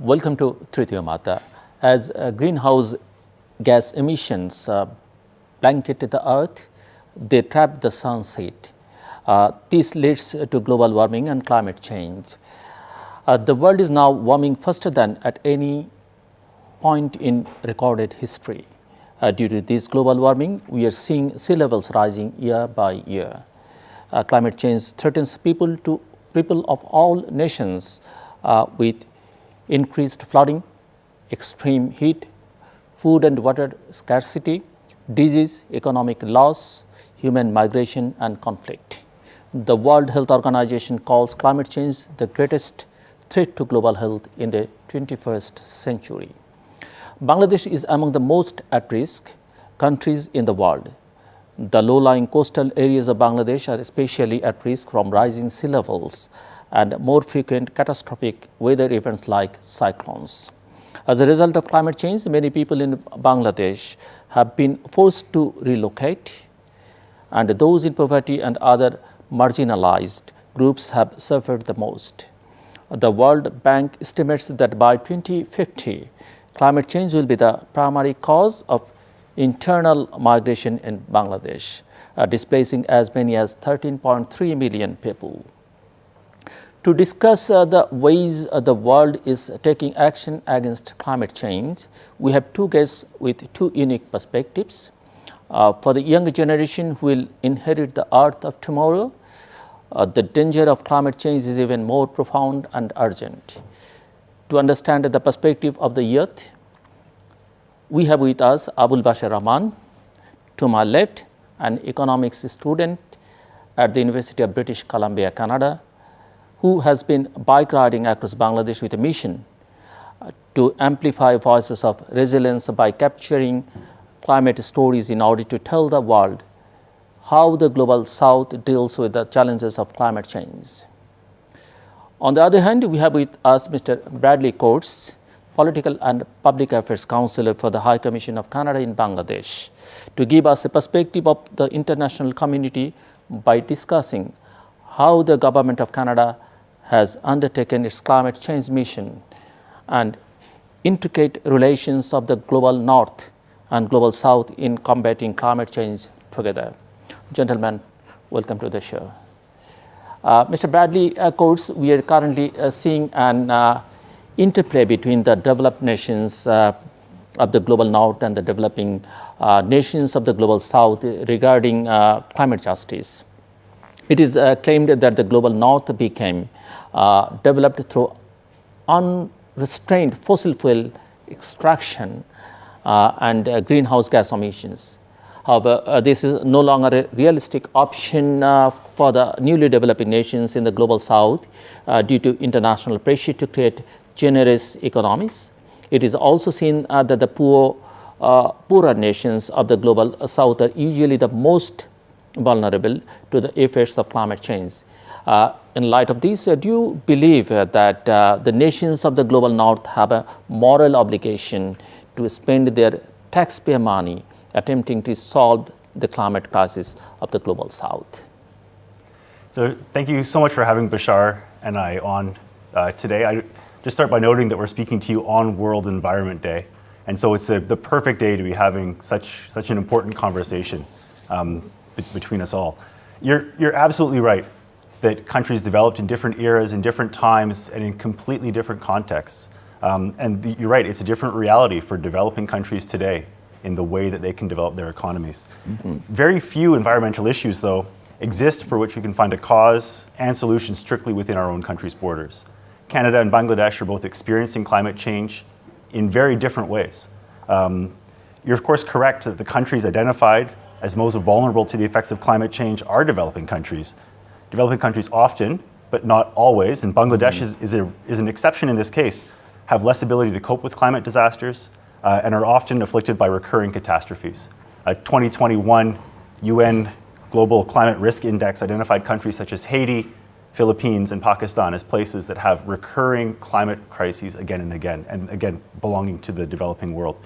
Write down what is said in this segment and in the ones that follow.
Welcome to Tritiyo Matra. As greenhouse gas emissions blanket the earth, they trap the sun's heat. This leads to global warming and climate change. The world is now warming faster than at any point in recorded history. Due to this global warming, we are seeing sea levels rising year by year. Climate change threatens people of all nations with increased flooding, extreme heat, food and water scarcity, disease, economic loss, human migration and conflict. The World Health Organization calls climate change the greatest threat to global health in the 21st century. Bangladesh is among the most at-risk countries in the world. The low-lying coastal areas of Bangladesh are especially at risk from rising sea levels and more frequent catastrophic weather events like cyclones. As a result of climate change, many people in Bangladesh have been forced to relocate, and those in poverty and other marginalized groups have suffered the most. The World Bank estimates that by 2050, climate change will be the primary cause of internal migration in Bangladesh, displacing as many as 13.3 million people. To discuss the ways the world is taking action against climate change, we have two guests with two unique perspectives. For the younger generation who will inherit the earth of tomorrow, the danger of climate change is even more profound and urgent. To understand the perspective of the youth, we have with us Abul Bashar Rahman, to my left, an economics student at the University of British Columbia, Canada, who has been bike riding across Bangladesh with a mission to amplify voices of resilience by capturing climate stories in order to tell the world how the global south deals with the challenges of climate change. On the other hand, we have with us Mr. Bradley Coates, Political and Public Affairs Counsellor for the High Commission of Canada in Bangladesh, to give us a perspective of the international community by discussing how the Government of Canada has undertaken its climate change mission and intricate relations of the global north and global south in combating climate change together. Gentlemen, welcome to the show. Mr. Bradley Coates, we are currently seeing an interplay between the developed nations of the global north and the developing nations of the global south regarding climate justice. It is claimed that the global north became developed through unrestrained fossil fuel extraction and greenhouse gas emissions. However, this is no longer a realistic option for the newly developing nations in the global south due to international pressure to create generous economies. It is also seen that the poorer nations of the global south are usually the most vulnerable to the effects of climate change. In light of this, do you believe that the nations of the global north have a moral obligation to spend their taxpayer money attempting to solve the climate crisis of the global south? So thank you so much for having Bashar and I on today. I just start by noting that we're speaking to you on World Environment Day. And so it's the perfect day to be having such an important conversation between us all. You're absolutely right that countries developed in different eras, in different times, and in completely different contexts. And you're right, it's a different reality for developing countries today in the way that they can develop their economies. Mm-hmm. Very few environmental issues, though, exist for which we can find a cause and solution strictly within our own country's borders. Canada and Bangladesh are both experiencing climate change in very different ways. You're of course correct that the countries identified as most vulnerable to the effects of climate change are developing countries. Developing countries often, but not always, and Bangladesh is an exception in this case, have less ability to cope with climate disasters and are often afflicted by recurring catastrophes. A 2021 UN Global Climate Risk Index identified countries such as Haiti, Philippines, and Pakistan as places that have recurring climate crises again and again belonging to the developing world.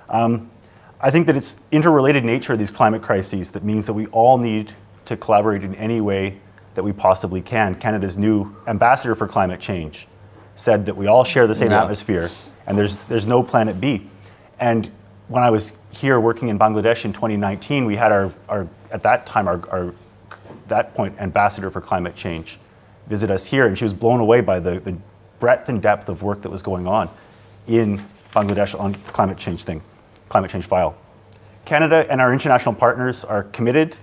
I think that it's interrelated nature of these climate crises that means that we all need to collaborate in any way that we possibly can. Canada's new ambassador for climate change said that we all share the same Yeah. atmosphere and there's no planet B. And when I was here working in Bangladesh in 2019, we had our at that time, our that point, ambassador for climate change visit us here, and she was blown away by the breadth and depth of work that was going on in Bangladesh on climate change file. Canada and our international partners are committed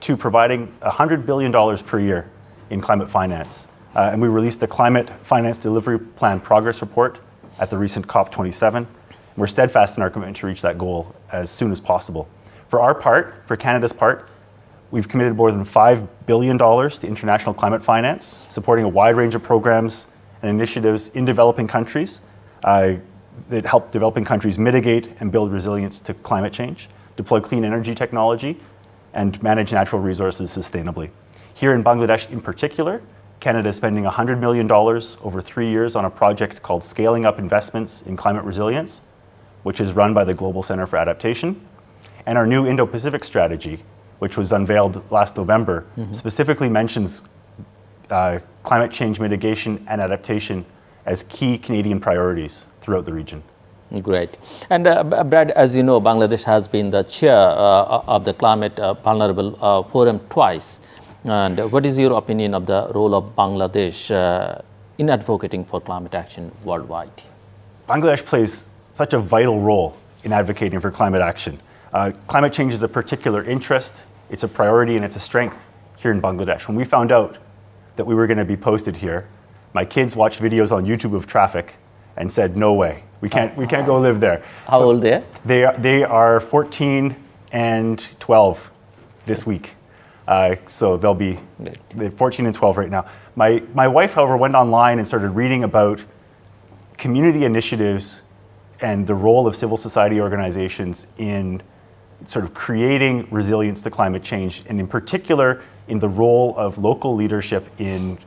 to providing $100 billion per year in climate finance. And we released the Climate Finance Delivery Plan Progress Report at the recent COP27. We're steadfast in our commitment to reach that goal as soon as possible. For our part, for Canada's part, we've committed more than $5 billion to international climate finance, supporting a wide range of programs and initiatives in developing countries that help developing countries mitigate and build resilience to climate change, deploy clean energy technology, and manage natural resources sustainably. Here in Bangladesh in particular, Canada is spending $100 million over 3 years on a project called Scaling Up Investments in Climate Resilience, which is run by the Global Center for Adaptation. And our new Indo-Pacific strategy, which was unveiled last November, specifically mentions climate change mitigation and adaptation as key Canadian priorities throughout the region. Great. And Brad, as you know, Bangladesh has been the chair of the Climate Vulnerable Forum twice. And what is your opinion of the role of Bangladesh in advocating for climate action worldwide? Bangladesh plays such a vital role in advocating for climate action. Climate change is a particular interest, it's a priority, and it's a strength here in Bangladesh. When we found out that we were going to be posted here, my kids watched videos on YouTube of traffic and said, no way, we can't go live there. How old they are? They are 14 and 12 this week. So they'll be they're 14 and 12 right now. My wife, however, went online and started reading about community initiatives and the role of civil society organizations in sort of creating resilience to climate change, and in particular in the role of local leadership in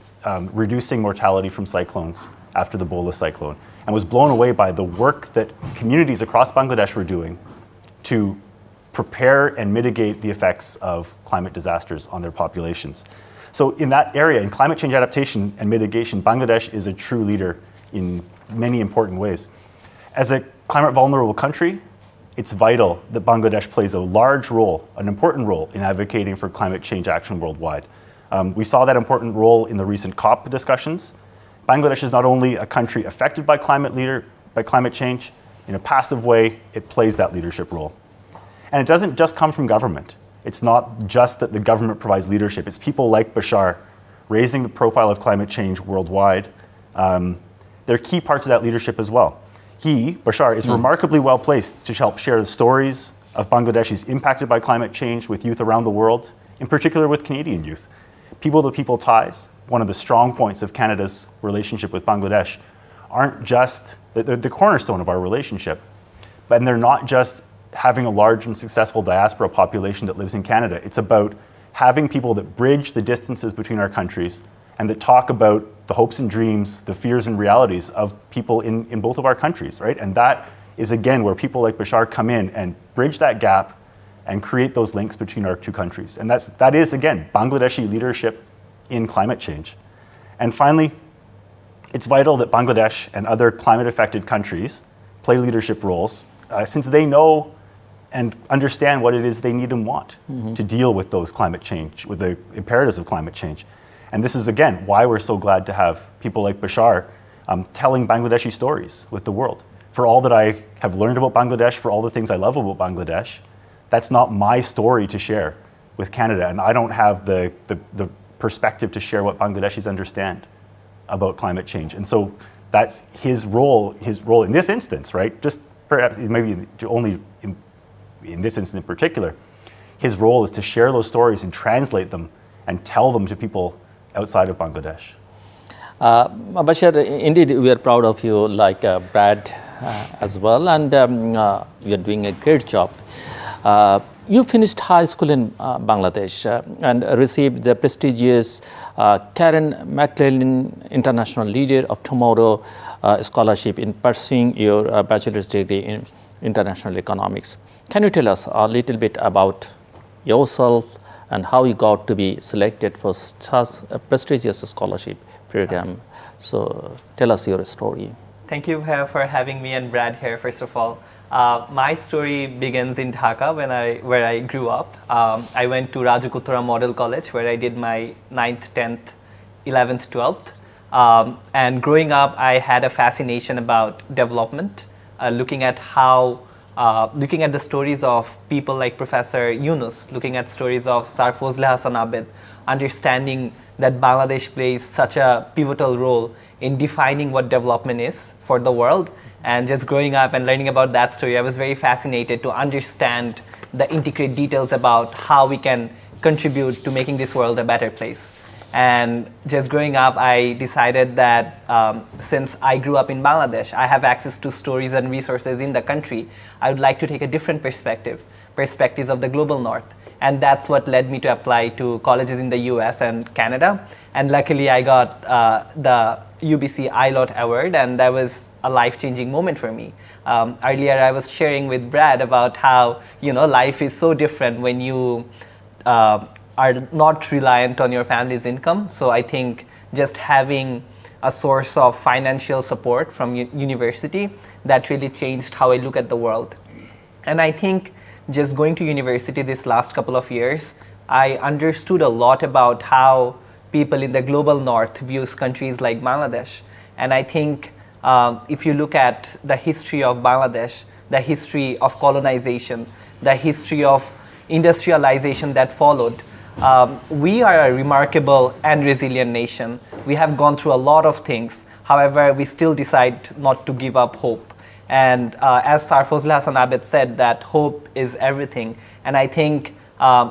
reducing mortality from cyclones after the Bola cyclone, and was blown away by the work that communities across Bangladesh were doing to prepare and mitigate the effects of climate disasters on their populations. So in that area, in climate change adaptation and mitigation, Bangladesh is a true leader in many important ways. As a climate vulnerable country, it's vital that Bangladesh plays a large role, an important role in advocating for climate change action worldwide. We saw that important role in the recent COP discussions. Bangladesh is not only a country affected by climate change, in a passive way, it plays that leadership role. And it doesn't just come from government. It's not just that the government provides leadership. It's people like Bashar raising the profile of climate change worldwide. They're key parts of that leadership as well. He, Bashar, is remarkably well placed to help share the stories of Bangladeshis impacted by climate change with youth around the world, in particular with Canadian youth. People-to-people ties, one of the strong points of Canada's relationship with Bangladesh, aren't just the cornerstone of our relationship, and they're not just having a large and successful diaspora population that lives in Canada. It's about having people that bridge the distances between our countries and that talk about the hopes and dreams, the fears and realities of people in both of our countries, right? And that is, again, where people like Bashar come in and bridge that gap and create those links between our two countries. And that is, again, Bangladeshi leadership in climate change. And finally, it's vital that Bangladesh and other climate-affected countries play leadership roles since they know and understand what it is they need and want to deal with those climate change, with the imperatives of climate change. And this is, again, why we're so glad to have people like Bashar telling Bangladeshi stories with the world. For all that I have learned about Bangladesh, for all the things I love about Bangladesh, that's not my story to share with Canada. And I don't have the perspective to share what Bangladeshis understand about climate change. And so that's his role in this instance, right? Just perhaps maybe only in this instance in particular, his role is to share those stories and translate them and tell them to people outside of Bangladesh. Bashar, indeed, we are proud of you, like Brad as well, and you are doing a great job. You finished high school in Bangladesh and received the prestigious Karen McLellan International Leader of Tomorrow scholarship in pursuing your bachelor's degree in international economics. Can you tell us a little bit about yourself and how you got to be selected for such a prestigious scholarship program. So tell us your story. Thank you for having me and Brad here, first of all. My story begins in Dhaka where I grew up. I went to Rajakothara Model College where I did my 9th, 10th, 11th, 12th. And growing up, I had a fascination about development, looking at the stories of people like Professor Yunus, looking at stories of Sir Fazle Hasan Abed, understanding that Bangladesh plays such a pivotal role in defining what development is for the world. And just growing up and learning about that story, I was very fascinated to understand the intricate details about how we can contribute to making this world a better place. And just growing up, I decided that since I grew up in Bangladesh, I have access to stories and resources in the country. I would like to take a different perspectives of the global north. And that's what led me to apply to colleges in the US and Canada. And luckily, I got the UBC ILOT award, and that was a life-changing moment for me. Earlier, I was sharing with Brad about how life is so different when you are not reliant on your family's income. So I think just having a source of financial support from university, that really changed how I look at the world. And I think just going to university this last couple of years, I understood a lot about how people in the global north views countries like Bangladesh. And I think if you look at the history of Bangladesh, the history of colonization, the history of industrialization that followed, we are a remarkable and resilient nation. We have gone through a lot of things. However, we still decide not to give up hope. And as Sir Fazle Hasan Abed said, that hope is everything. And I think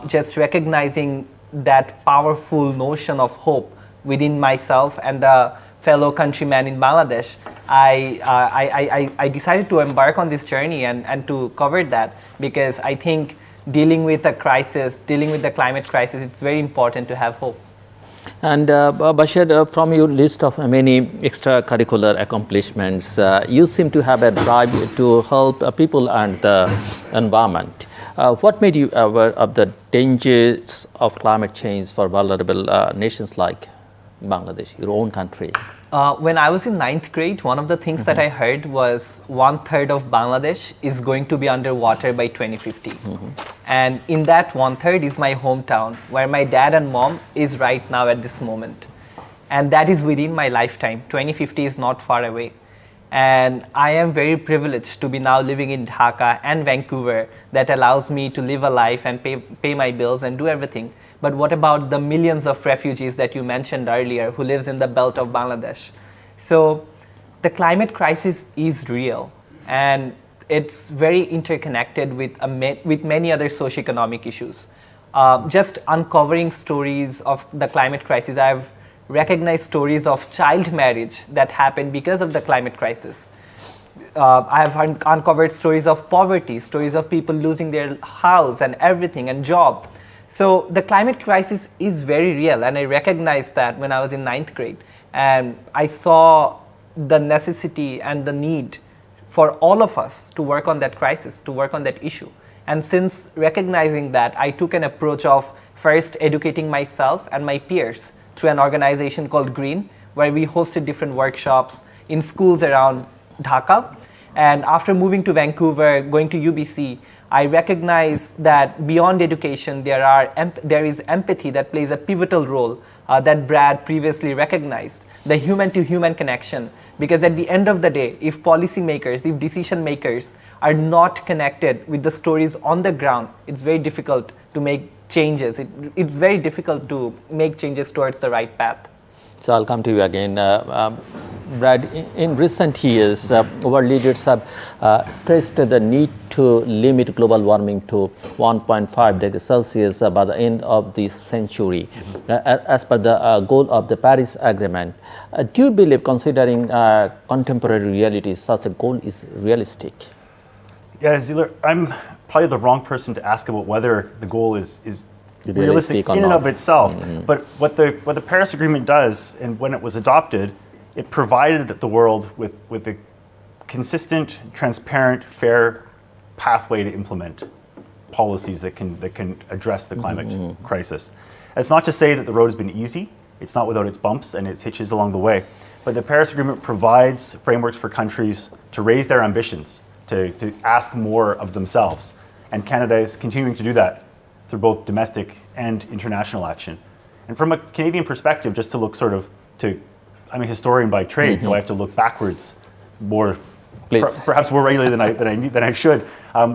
just recognizing that powerful notion of hope within myself and the fellow countrymen in Bangladesh, I decided to embark on this journey and to cover that, because I think dealing with a crisis, dealing with the climate crisis, it's very important to have hope. And Bashar, from your list of many extracurricular accomplishments, you seem to have a drive to help people and the environment. What made you aware of the dangers of climate change for vulnerable nations like Bangladesh, your own country? When I was in 9th grade, one of the things that I heard was 1/3 of Bangladesh is going to be underwater by 2050. And in that 1/3 is my hometown, where my dad and mom is right now at this moment. And that is within my lifetime. 2050 is not far away. And I am very privileged to be now living in Dhaka and Vancouver that allows me to live a life and pay my bills and do everything. But what about the millions of refugees that you mentioned earlier who lives in the belt of Bangladesh? So the climate crisis is real, and it's very interconnected with many other socioeconomic issues. Just uncovering stories of the climate crisis, I've recognized stories of child marriage that happened because of the climate crisis. I have uncovered stories of poverty, stories of people losing their house and everything and job. So the climate crisis is very real, and I recognized that when I was in 9th grade. And I saw the necessity and the need for all of us to work on that crisis, to work on that issue. And since recognizing that, I took an approach of first educating myself and my peers through an organization called Green, where we hosted different workshops in schools around Dhaka. And after moving to Vancouver, going to UBC, I recognize that beyond education, there is empathy that plays a pivotal role that Brad previously recognized, the human-to-human connection. Because at the end of the day, if policymakers, if decision makers are not connected with the stories on the ground, it's very difficult to make changes. It's very difficult to make changes towards the right path. So I'll come to you again. Brad, in recent years, world leaders have stressed the need to limit global warming to 1.5 degrees Celsius by the end of this century, as per the goal of the Paris Agreement. Do you believe, considering contemporary reality, such a goal is realistic? Yeah, Zeeler, I'm probably the wrong person to ask about whether the goal is realistic in and of itself. But what the Paris Agreement does, and when it was adopted, it provided the world with a consistent, transparent, fair pathway to implement policies that can address the climate crisis. It's not to say that the road has been easy. It's not without its bumps and its hitches along the way. But the Paris Agreement provides frameworks for countries to raise their ambitions, to ask more of themselves. And Canada is continuing to do that through both domestic and international action. And from a Canadian perspective, just to look I'm a historian by trade, so I have to look backwards more, perhaps more regularly than I should.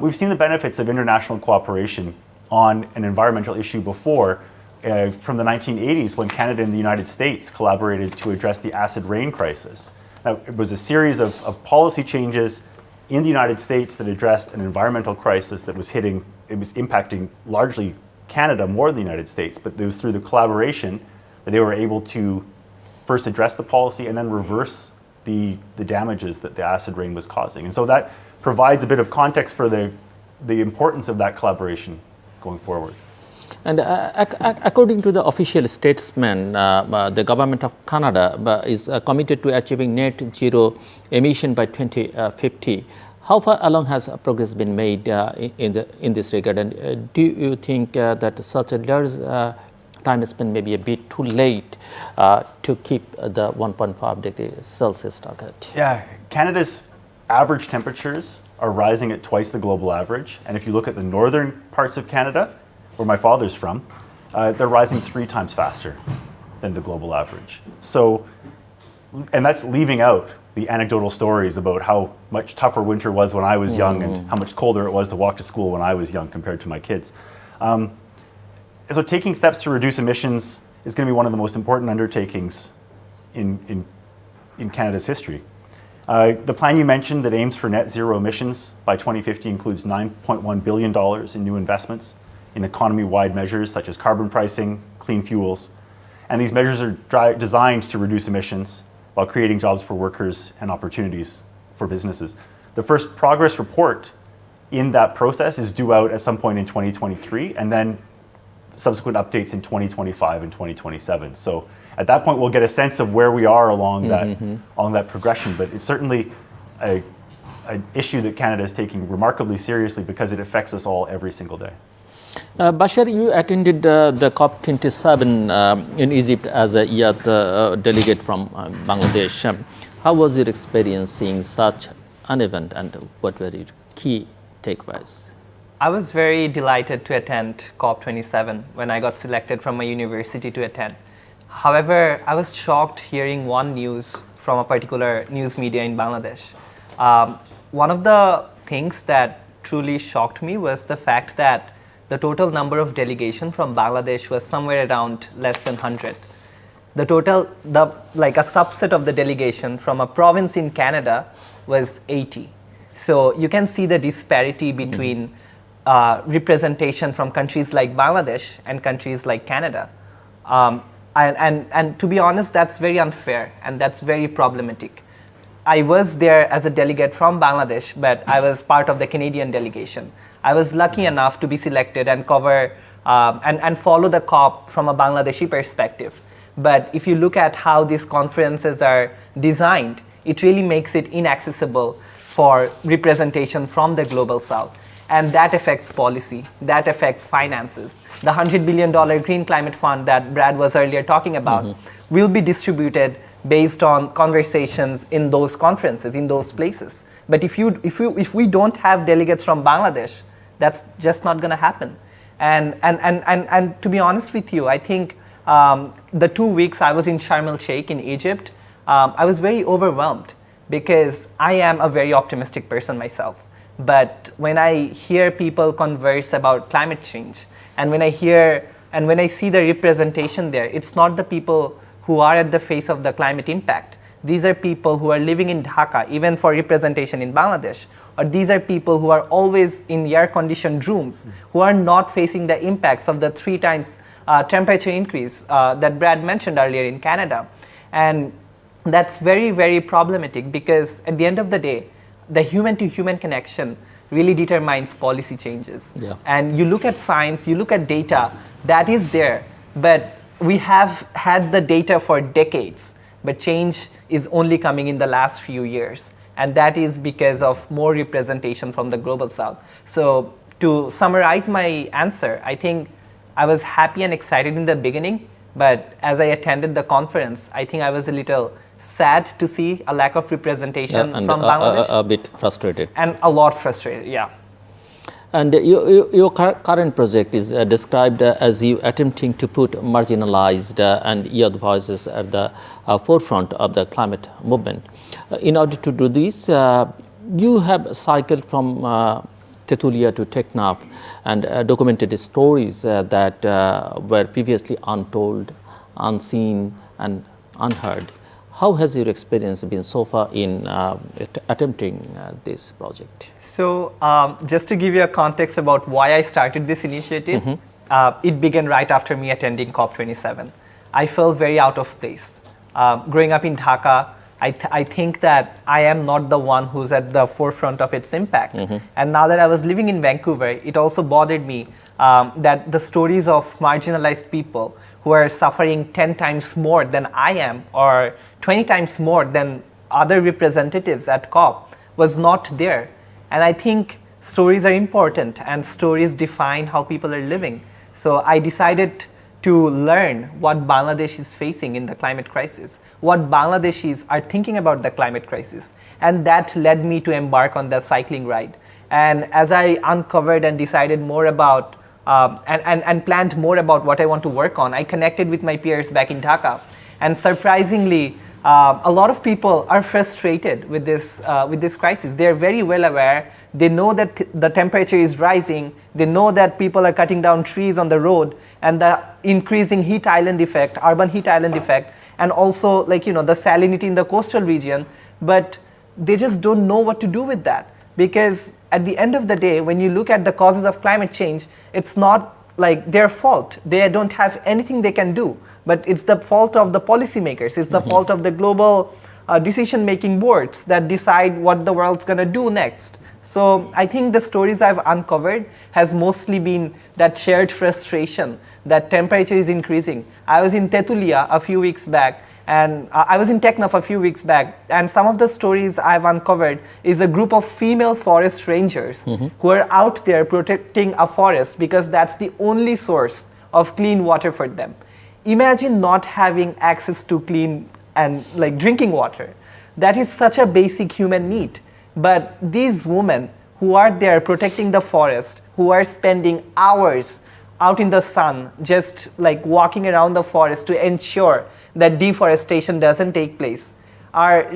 We've seen the benefits of international cooperation on an environmental issue before, from the 1980s when Canada and the United States collaborated to address the acid rain crisis. Now, it was a series of policy changes in the United States that addressed an environmental crisis that was impacting largely Canada more than the United States, but it was through the collaboration that they were able to first address the policy and then reverse the damages that the acid rain was causing. And so that provides a bit of context for the importance of that collaboration going forward. And according to the official statement, the government of Canada is committed to achieving net zero emission by 2050. How far along has progress been made in this regard? And do you think that such a large time span may be a bit too late to keep the 1.5 degrees Celsius target? Yeah, Canada's average temperatures are rising at twice the global average. And if you look at the northern parts of Canada, where my father's from, they're rising 3 times faster than the global average. So, and that's leaving out the anecdotal stories about how much tougher winter was when I was young and how much colder it was to walk to school when I was young compared to my kids. So taking steps to reduce emissions is going to be one of the most important undertakings in Canada's history. The plan you mentioned that aims for net zero emissions by 2050 includes $9.1 billion in new investments in economy-wide measures such as carbon pricing, clean fuels. And these measures are designed to reduce emissions while creating jobs for workers and opportunities for businesses. The first progress report in that process is due out at some point in 2023, and then subsequent updates in 2025 and 2027. So at that point, we'll get a sense of where we are along that progression. But it's certainly an issue that Canada is taking remarkably seriously because it affects us all every single day. Bashar, you attended the COP27 in Egypt as a youth delegate from Bangladesh. How was your experience seeing such an event, and what were your key takeaways? I was very delighted to attend COP27 when I got selected from my university to attend. However, I was shocked hearing one news from a particular news media in Bangladesh. One of the things that truly shocked me was the fact that the total number of delegation from Bangladesh was somewhere around less than 100. A subset of the delegation from a province in Canada was 80. So you can see the disparity between representation from countries like Bangladesh and countries like Canada. And to be honest, that's very unfair and that's very problematic. I was there as a delegate from Bangladesh, but I was part of the Canadian delegation. I was lucky enough to be selected and cover and follow the COP from a Bangladeshi perspective. But if you look at how these conferences are designed, it really makes it inaccessible for representation from the global south. And that affects policy, that affects finances. The $100 billion Green Climate Fund that Brad was earlier talking about will be distributed based on conversations in those conferences, in those places. But if we don't have delegates from Bangladesh, that's just not going to happen. And to be honest with you, I think the 2 weeks I was in Sharm el Sheikh in Egypt, I was very overwhelmed because I am a very optimistic person myself. But when I hear people converse about climate change, and when I see the representation there, it's not the people who are at the face of the climate impact. These are people who are living in Dhaka, even for representation in Bangladesh. Or these are people who are always in air-conditioned rooms, who are not facing the impacts of the 3 times temperature increase that Brad mentioned earlier in Canada. And that's very, very problematic because at the end of the day, the human-to-human connection really determines policy changes. Yeah. And you look at science, you look at data, that is there. But we have had the data for decades, but change is only coming in the last few years. And that is because of more representation from the global south. So to summarize my answer, I think I was happy and excited in the beginning, But as I attended the conference, I think I was a little sad to see a lack of representation and from Bangladesh. a bit frustrated. And a lot frustrated, yeah. And your current project is described as you attempting to put marginalized and youth voices at the forefront of the climate movement. In order to do this, you have cycled from Tetulia to Teknaf and documented stories that were previously untold, unseen, and unheard. How has your experience been so far in attempting this project? So just to give you a context about why I started this initiative, it began right after me attending COP27. I felt very out of place. Growing up in Dhaka, I think that I am not the one who's at the forefront of its impact. And now that I was living in Vancouver, it also bothered me that the stories of marginalized people who are suffering 10 times more than I am, or 20 times more than other representatives at COP, was not there. And I think stories are important, and stories define how people are living. So I decided to learn what Bangladesh is facing in the climate crisis, what Bangladeshis are thinking about the climate crisis. And that led me to embark on that cycling ride. And as I uncovered and decided more about and planned more about what I want to work on, I connected with my peers back in Dhaka. And surprisingly, a lot of people are frustrated with this crisis. They are very well aware. They know that the temperature is rising. They know that people are cutting down trees on the road, and the increasing heat island effect, urban heat island effect, and also the salinity in the coastal region. But they just don't know what to do with that, because at the end of the day, when you look at the causes of climate change, it's not like their fault. They don't have anything they can do. But it's the fault of the policymakers. It's the fault of the global decision-making boards that decide what the world's going to do next. So I think the stories I've uncovered has mostly been that shared frustration that temperature is increasing. I was in Tetulia a few weeks back, and I was in Teknaf a few weeks back, and some of the stories I've uncovered is a group of female forest rangers who are out there protecting a forest because that's the only source of clean water for them. Imagine not having access to clean and drinking water. That is such a basic human need. But these women who are there protecting the forest, who are spending hours out in the sun, just walking around the forest to ensure that deforestation doesn't take place,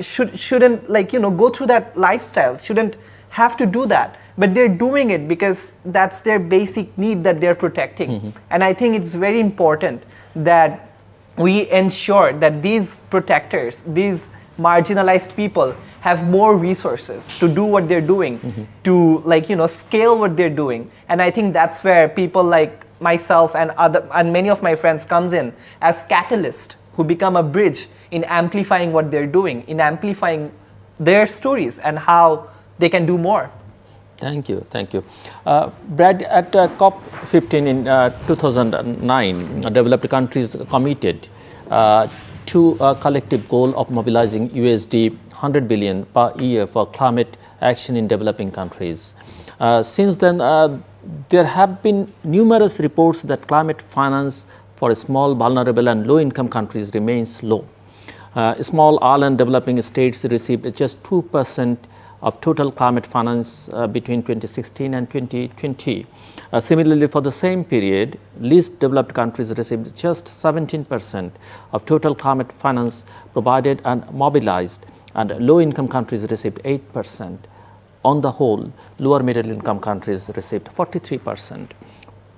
shouldn't go through that lifestyle, shouldn't have to do that. But they're doing it because that's their basic need that they're protecting. And I think it's very important that we ensure that these protectors, these marginalized people, have more resources to do what they're doing, to scale what they're doing. And I think that's where people like myself and many of my friends comes in as catalysts who become a bridge in amplifying what they're doing, in amplifying their stories and how they can do more. Thank you, thank you. Brad, at COP15 in 2009, developed countries committed to a collective goal of mobilizing USD 100 billion per year for climate action in developing countries. Since then, there have been numerous reports that climate finance for small, vulnerable and low-income countries remains low. Small island developing states received just 2% of total climate finance between 2016 and 2020. Similarly, for the same period, least developed countries received just 17% of total climate finance provided and mobilized, and low-income countries received 8%. On the whole, lower middle-income countries received 43%.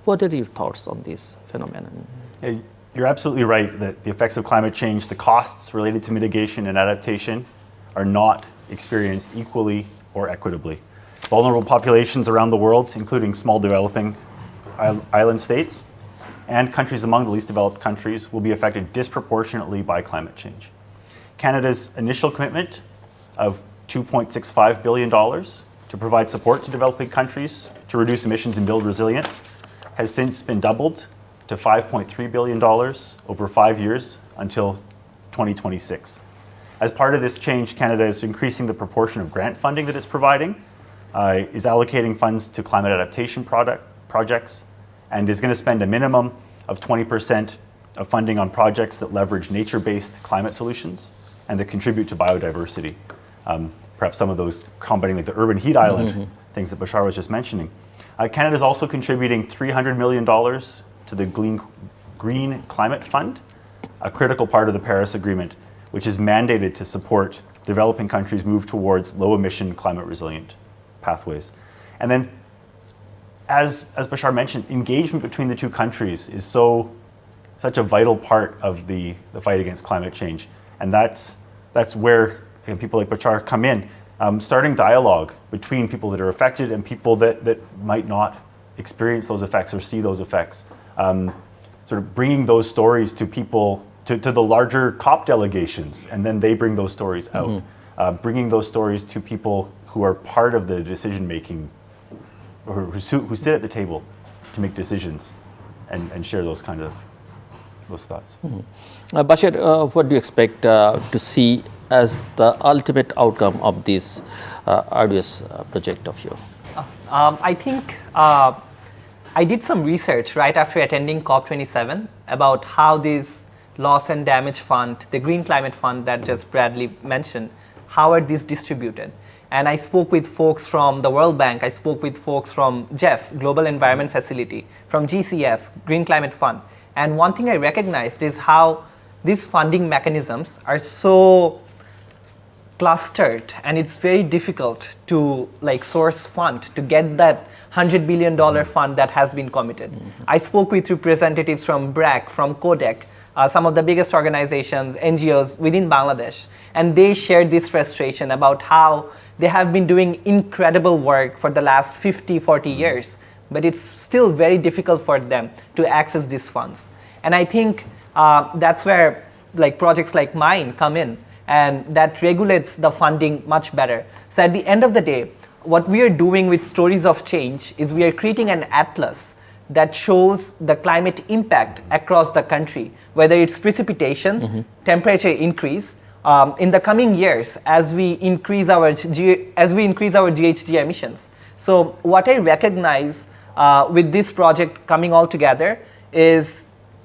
What are your thoughts on this phenomenon? Yeah, you're absolutely right that the effects of climate change, the costs related to mitigation and adaptation, are not experienced equally or equitably. Vulnerable populations around the world, including small developing island states and countries among the least developed countries, will be affected disproportionately by climate change. Canada's initial commitment of $2.65 billion to provide support to developing countries to reduce emissions and build resilience has since been doubled to $5.3 billion over 5 years until 2026. As part of this change, Canada is increasing the proportion of grant funding that it's providing, is allocating funds to climate adaptation projects, and is going to spend a minimum of 20% of funding on projects that leverage nature-based climate solutions and that contribute to biodiversity. Perhaps some of those combating like the urban heat island, things that Bashar was just mentioning. Canada is also contributing $300 million to the Green Climate Fund, a critical part of the Paris Agreement, which is mandated to support developing countries move towards low-emission, climate-resilient pathways. And then, as Bashar mentioned, engagement between the two countries is such a vital part of the fight against climate change. And that's where people like Bashar come in, starting dialogue between people that are affected and people that might not experience those effects or see those effects. Sort of bringing those stories to people, to the larger COP delegations, and then they bring those stories out. Bringing those stories to people who are part of the decision making, or who sit at the table to make decisions and share those kind of those thoughts. Bashar, what do you expect to see as the ultimate outcome of this arduous project of yours? I think I did some research right after attending COP27 about how this loss and damage fund, the Green Climate Fund that just Bradley mentioned, how are these distributed? And I spoke with folks from the World Bank, I spoke with folks from GEF, Global Environment Facility, from GCF, Green Climate Fund. And one thing I recognized is how these funding mechanisms are so clustered, and it's very difficult to source fund to get that $100 billion fund that has been committed. I spoke with representatives from BRAC, from Kodak, some of the biggest organizations, NGOs within Bangladesh, and they shared this frustration about how they have been doing incredible work for the last 50, 40 years, but it's still very difficult for them to access these funds. And I think that's where projects like mine come in, and that regulates the funding much better. So at the end of the day, what we are doing with Stories of Change is we are creating an atlas that shows the climate impact across the country, whether it's precipitation, temperature increase, in the coming years as we increase our GHG emissions. So what I recognize with this project coming all together is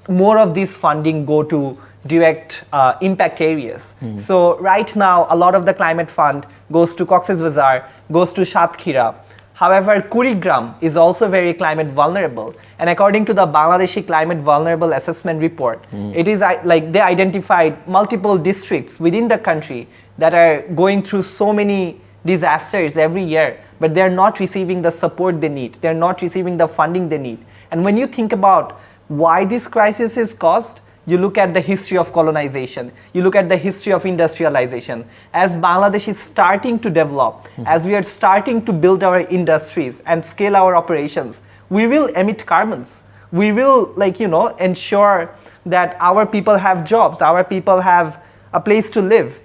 more of this funding go to direct impact areas. So right now, a lot of the climate fund goes to Cox's Bazar, goes to Shatkhira. However, Kurigram is also very climate vulnerable. And according to the Bangladeshi Climate Vulnerable Assessment Report, it is they identified multiple districts within the country that are going through so many disasters every year, but they're not receiving the support they need. They're not receiving the funding they need. And when you think about why this crisis is caused, you look at the history of colonization, you look at the history of industrialization. As Bangladesh is starting to develop, as we are starting to build our industries and scale our operations, we will emit carbons. We will ensure that our people have jobs, our people have a place to live.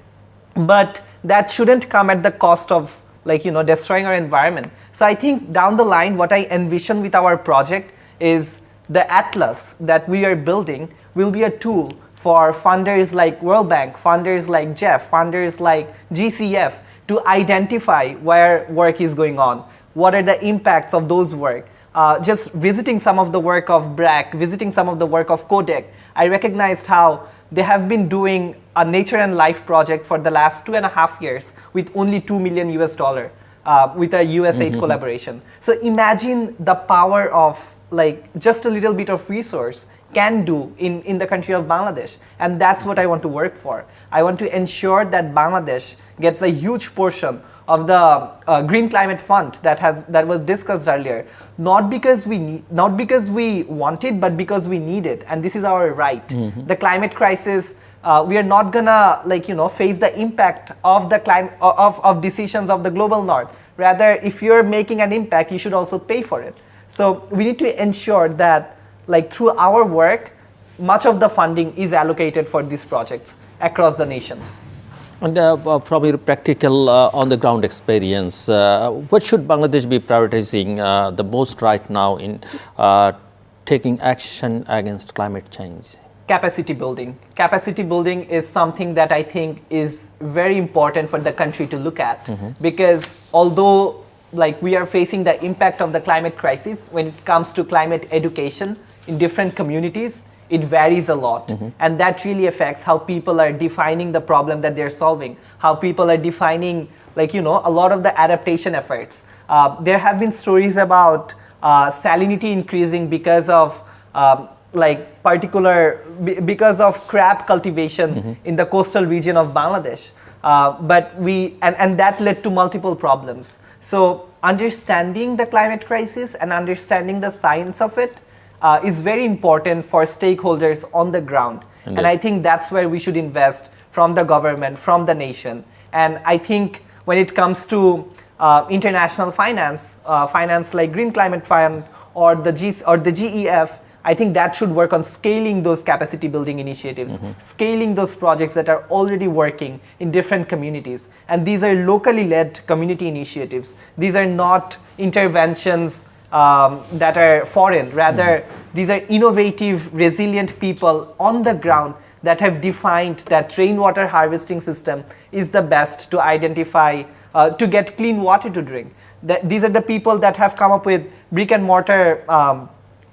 But that shouldn't come at the cost of destroying our environment. So I think down the line, what I envision with our project is the atlas that we are building will be a tool for funders like World Bank, funders like GEF, funders like GCF to identify where work is going on, what are the impacts of those work. Just visiting some of the work of BRAC, visiting some of the work of Kodak, I recognized how they have been doing a Nature and Life project for the last 2.5 years with only $2 million with a USAID collaboration. So imagine the power of just a little bit of resource can do in the country of Bangladesh. And that's what I want to work for. I want to ensure that Bangladesh gets a huge portion of the Green Climate Fund that was discussed earlier, not because we want it, but because we need it, and this is our right. The climate crisis, we are not gonna face the impact of the of decisions of the global north. Rather, if you're making an impact, you should also pay for it. So we need to ensure that through our work, much of the funding is allocated for these projects across the nation. And from your practical on-the-ground experience, what should Bangladesh be prioritizing the most right now in taking action against climate change? Capacity building. Capacity building is something that I think is very important for the country to look at, because although we are facing the impact of the climate crisis when it comes to climate education in different communities, it varies a lot. And that really affects how people are defining the problem that they're solving, how people are defining, like, a lot of the adaptation efforts. There have been stories about salinity increasing because of because of crab cultivation in the coastal region of Bangladesh. And that led to multiple problems. So understanding the climate crisis and understanding the science of it is very important for stakeholders on the ground. Indeed. And I think that's where we should invest from the government, from the nation. And I think when it comes to international finance, finance like Green Climate Fund or the GEF, I think that should work on scaling those capacity building initiatives, scaling those projects that are already working in different communities. And these are locally led community initiatives. These are not interventions that are foreign. Rather, these are innovative, resilient people on the ground that have defined that rainwater harvesting system is the best to identify, to get clean water to drink. These are the people that have come up with brick and mortar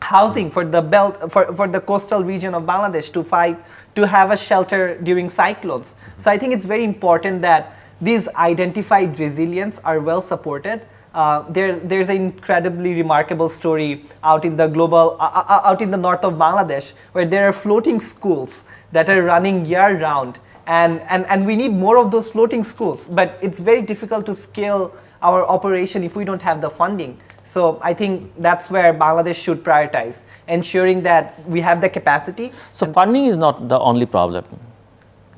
housing for the belt, for the coastal region of Bangladesh to have a shelter during cyclones. So I think it's very important that these identified resilience are well supported. There's an incredibly remarkable story out in the north of Bangladesh where there are floating schools that are running year round, and we need more of those floating schools. But it's very difficult to scale our operation if we don't have the funding. So I think that's where Bangladesh should prioritize, ensuring that we have the capacity. So funding is not the only problem.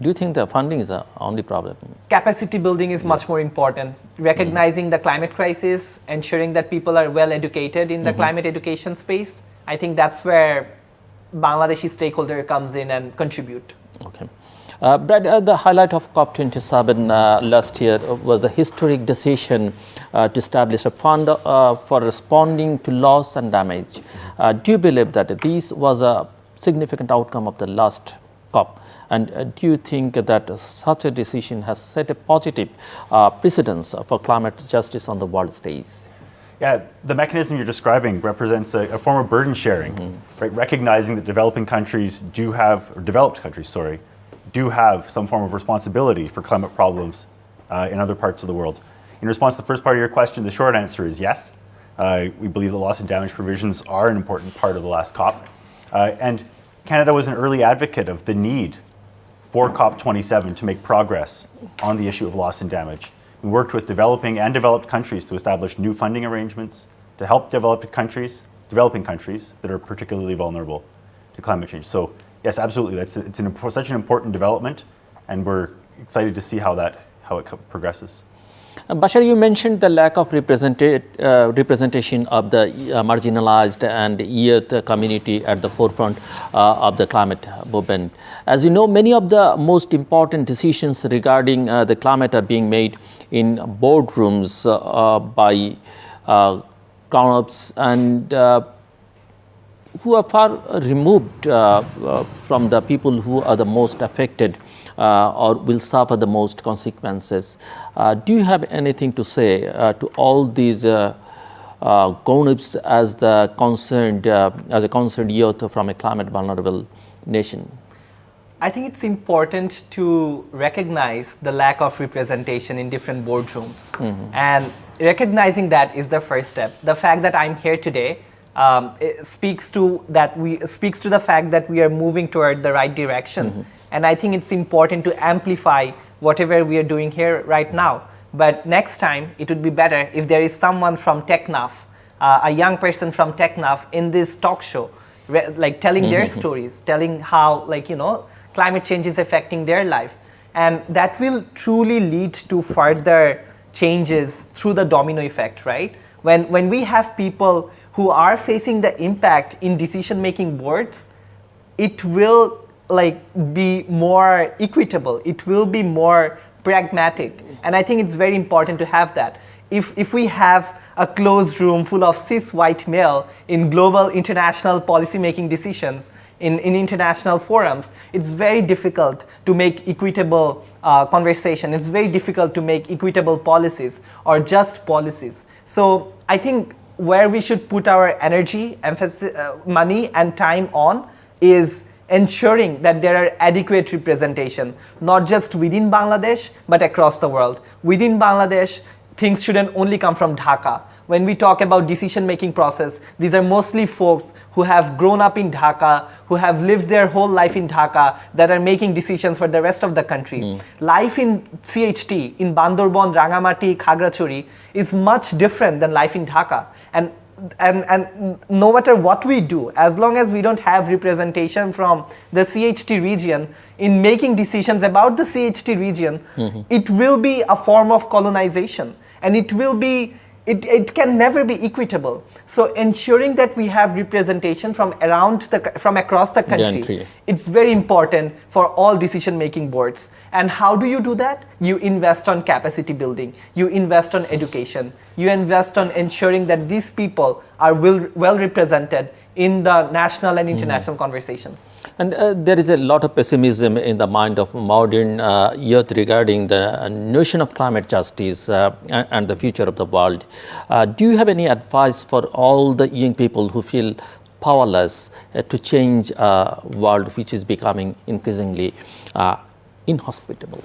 Do you think the funding is the only problem? Capacity building is much more important. Recognizing the climate crisis, ensuring that people are well educated in the climate education space. I think that's where Bangladeshi stakeholder comes in and contribute. Okay. Brad, the highlight of COP27 last year was the historic decision to establish a fund for responding to loss and damage. Do you believe that this was a significant outcome of the last COP? And do you think that such a decision has set a positive precedence for climate justice on the world stage? Yeah, the mechanism you're describing represents a form of burden sharing, right? Recognizing that developed countries do have some form of responsibility for climate problems in other parts of the world. In response to the first part of your question, the short answer is yes. We believe the loss and damage provisions are an important part of the last COP. And Canada was an early advocate of the need for COP27 to make progress on the issue of loss and damage. We worked with developing and developed countries to establish new funding arrangements to help developing countries that are particularly vulnerable to climate change. So yes, absolutely, it's such an important development, and we're excited to see how it progresses. Bashar, you mentioned the lack of representation of the marginalized and youth community at the forefront of the climate movement. As you know, many of the most important decisions regarding the climate are being made in boardrooms by grown-ups and who are far removed from the people who are the most affected or will suffer the most consequences. Do you have anything to say to all these grown-ups as a concerned youth from a climate vulnerable nation? I think it's important to recognize the lack of representation in different boardrooms. And recognizing that is the first step. The fact that I'm here today it speaks to the fact that we are moving toward the right direction. And I think it's important to amplify whatever we are doing here right now. But next time, it would be better if there is someone from TechNaf, a young person from TechNaf in this talk show, telling their stories, telling how, climate change is affecting their life. And that will truly lead to further changes through the domino effect, right? When we have people who are facing the impact in decision-making boards, it will be more equitable. It will be more pragmatic. And I think it's very important to have that. If we have a closed room full of cis white male in global international policy-making decisions, in international forums, it's very difficult to make equitable conversation. It's very difficult to make equitable policies or just policies. So I think where we should put our energy, emphasis, money and time on is ensuring that there are adequate representation, not just within Bangladesh, but across the world. Within Bangladesh, things shouldn't only come from Dhaka. When we talk about decision-making process, these are mostly folks who have grown up in Dhaka, who have lived their whole life in Dhaka, that are making decisions for the rest of the country. Life in CHT, in Bandarban, Rangamati, Khagrachuri, is much different than life in Dhaka. And no matter what we do, as long as we don't have representation from the CHT region in making decisions about the CHT region, it will be a form of colonization, and it will be, it can never be equitable. So ensuring that we have representation from across the country, it's very important for all decision-making boards. And how do you do that? You invest on capacity building, you invest on education, you invest on ensuring that these people are well represented in the national and international conversations. And there is a lot of pessimism in the mind of modern youth regarding the notion of climate justice and the future of the world. Do you have any advice for all the young people who feel powerless to change a world which is becoming increasingly inhospitable?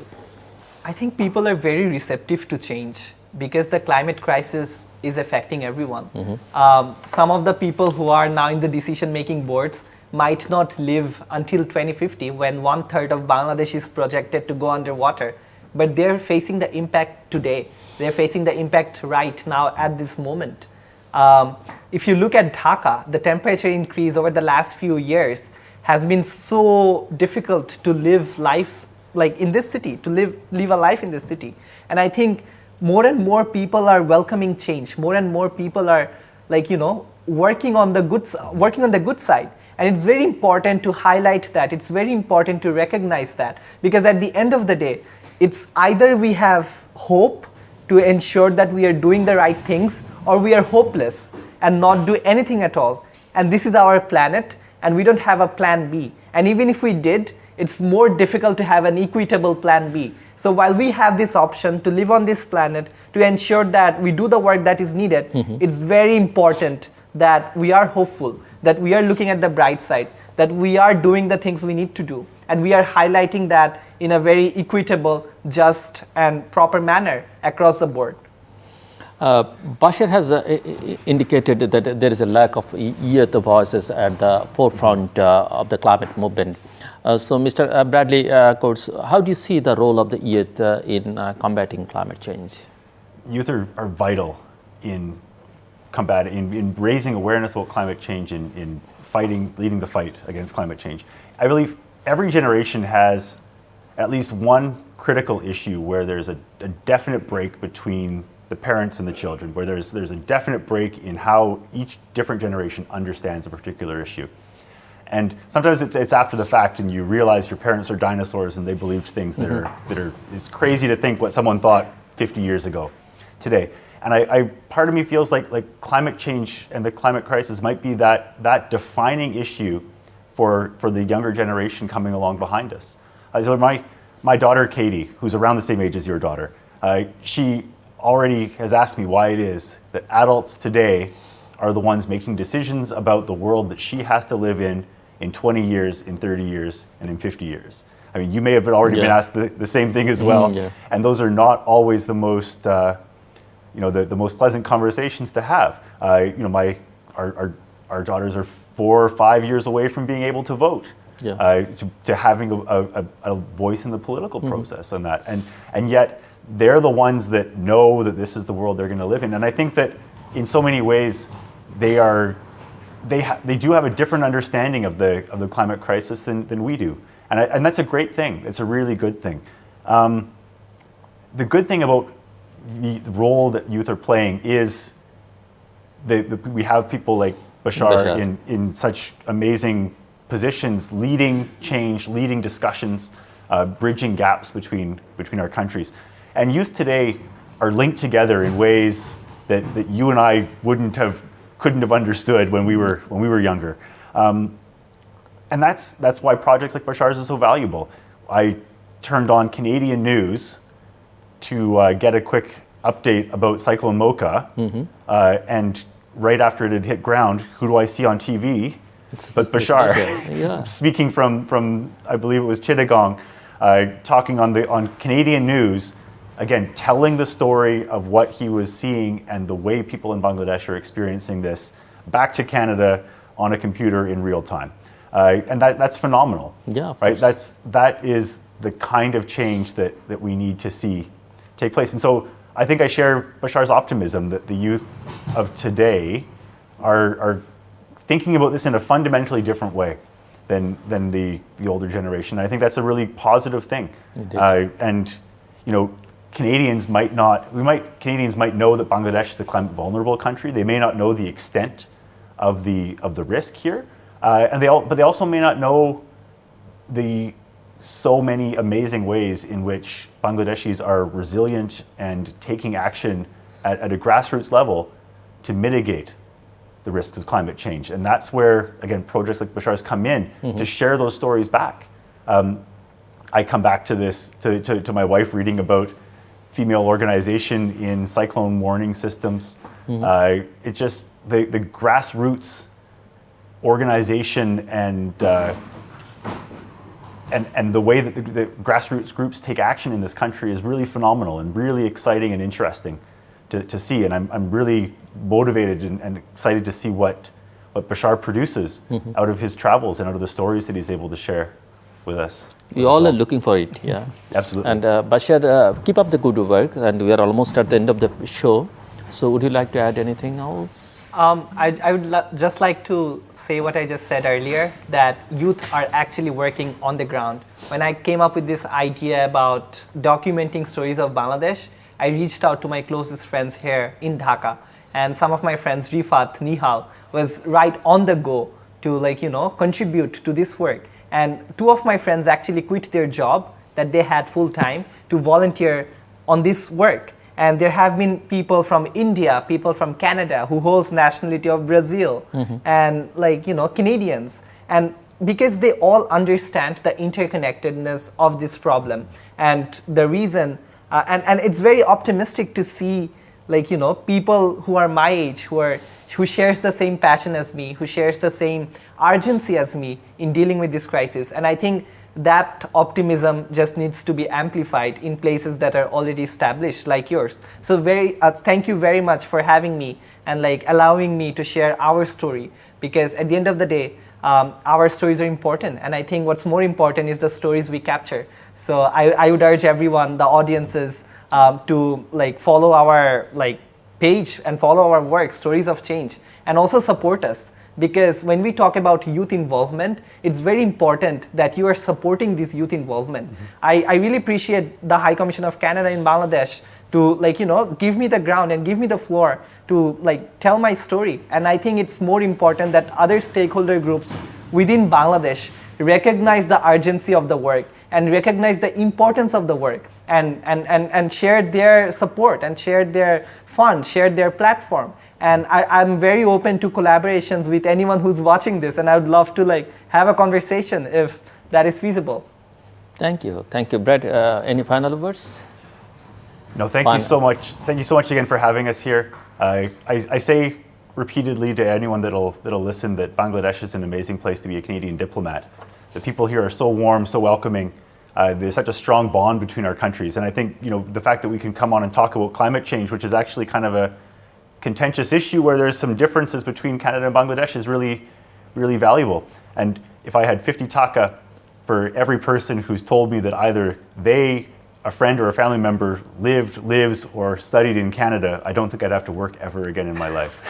I think people are very receptive to change because the climate crisis is affecting everyone. Some of the people who are now in the decision-making boards might not live until 2050, when 1/3 of Bangladesh is projected to go underwater, but they're facing the impact today. They're facing the impact right now at this moment. If you look at Dhaka, the temperature increase over the last few years has been so difficult to live life like in this city, to live a life in this city. And I think more and more people are welcoming change. More and more people are, like, working on the good side. And it's very important to highlight that. It's very important to recognize that, because at the end of the day, it's either we have hope to ensure that we are doing the right things, or we are hopeless and not do anything at all. And this is our planet, and we don't have a plan B. And even if we did, it's more difficult to have an equitable plan B. So while we have this option to live on this planet, to ensure that we do the work that is needed, it's very important that we are hopeful, that we are looking at the bright side, that we are doing the things we need to do, and we are highlighting that in a very equitable, just, and proper manner across the board. Bashar has indicated that there is a lack of youth voices at the forefront of the climate movement. So, Mr. Bradley Coates, how do you see the role of the youth in combating climate change? Youth are vital in in raising awareness about climate change, in leading the fight against climate change. I believe every generation has at least one critical issue where there's a definite break between the parents and the children, where there's a definite break in how each different generation understands a particular issue. And sometimes it's after the fact, and you realize your parents are dinosaurs and they believed things that are it's crazy to think what someone thought 50 years ago today. And part of me feels like climate change and the climate crisis might be that defining issue for the younger generation coming along behind us. So my daughter Katie, who's around the same age as your daughter, she already has asked me why it is that adults today are the ones making decisions about the world that she has to live in 20 years, in 30 years, and in 50 years. I mean, you may have already been asked the same thing as well, and those are not always the most, the most pleasant conversations to have. Our daughters are 4 or 5 years away from being able to vote, to having a voice in the political process on that, and yet they're the ones that know that this is the world they're going to live in. And I think that in so many ways they do have a different understanding of the climate crisis than we do, and that's a great thing. It's a really good thing. The good thing about the role that youth are playing is we have people like Bashar in such amazing positions, leading change, leading discussions, bridging gaps between our countries. And youth today are linked together in ways that you and I couldn't have understood when we were younger. And that's why projects like Bashar's are so valuable. I turned on Canadian news to get a quick update about Cyclone Mocha, and right after it had hit ground, who do I see on TV? But Bashar, Yeah. speaking from I believe it was Chittagong, talking on Canadian news, again, telling the story of what he was seeing and the way people in Bangladesh are experiencing this back to Canada on a computer in real time. And that's phenomenal. Yeah, of right? course. That is the kind of change that we need to see take place. And so I think I share Bashar's optimism that the youth of today are thinking about this in a fundamentally different way than the older generation. I think that's a really positive thing. And you know, Canadians might know that Bangladesh is a climate vulnerable country. They may not know the extent of the risk here, but they also may not know the so many amazing ways in which Bangladeshis are resilient and taking action at a grassroots level to mitigate the risks of climate change. And that's where, again, projects like Bashar's come in to share those stories back. I come back to this, to my wife reading about female organization in cyclone warning systems. It just, the grassroots organization and the way that the grassroots groups take action in this country is really phenomenal and really exciting and interesting to see. And I'm really motivated and excited to see what Bashar produces out of his travels and out of the stories that he's able to share with us. We all are looking for it, yeah. Absolutely. And Bashar, keep up the good work, and we are almost at the end of the show. So would you like to add anything else? I would just like to say what I just said earlier, that youth are actually working on the ground. When I came up with this idea about documenting stories of Bangladesh, I reached out to my closest friends here in Dhaka. And some of my friends, Rifat, Nihal, was right on the go to contribute to this work. And two of my friends actually quit their job that they had full time to volunteer on this work. And there have been people from India, people from Canada who holds nationality of Brazil, and Canadians. And because they all understand the interconnectedness of this problem and the reason, and it's very optimistic to see people who are my age, who shares the same passion as me, who shares the same urgency as me in dealing with this crisis. And I think that optimism just needs to be amplified in places that are already established, like yours. So thank you very much for having me and allowing me to share our story, because at the end of the day, our stories are important. And I think what's more important is the stories we capture. So I would urge everyone, the audiences, to follow our page and follow our work, Stories of Change, and also support us. Because when we talk about youth involvement, it's very important that you are supporting this youth involvement. I really appreciate the High Commission of Canada in Bangladesh to give me the ground and give me the floor to tell my story. And I think it's more important that other stakeholder groups within Bangladesh recognize the urgency of the work and recognize the importance of the work and share their support and share their funds, share their platform. And I'm very open to collaborations with anyone who's watching this, and I would love to have a conversation if that is feasible. Thank you, Brad. Any final words? No, thank you so much. Thank you so much again for having us here. I say repeatedly to anyone that'll listen that Bangladesh is an amazing place to be a Canadian diplomat. The people here are so warm, so welcoming. There's such a strong bond between our countries, and I think the fact that we can come on and talk about climate change, which is actually kind of a contentious issue where there's some differences between Canada and Bangladesh, is really, really valuable. And if I had 50 taka for every person who's told me that either they, a friend or a family member, lives, or studied in Canada, I don't think I'd have to work ever again in my life.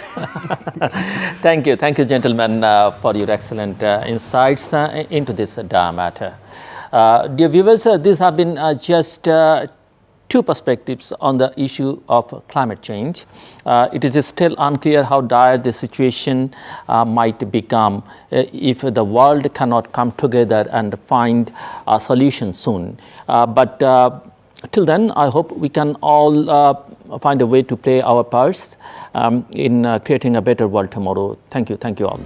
Thank you, gentlemen, for your excellent insights into this matter. Dear viewers, these have been just two perspectives on the issue of climate change. It is still unclear how dire the situation might become if the world cannot come together and find a solution soon. But till then, I hope we can all find a way to play our parts in creating a better world tomorrow. Thank you all.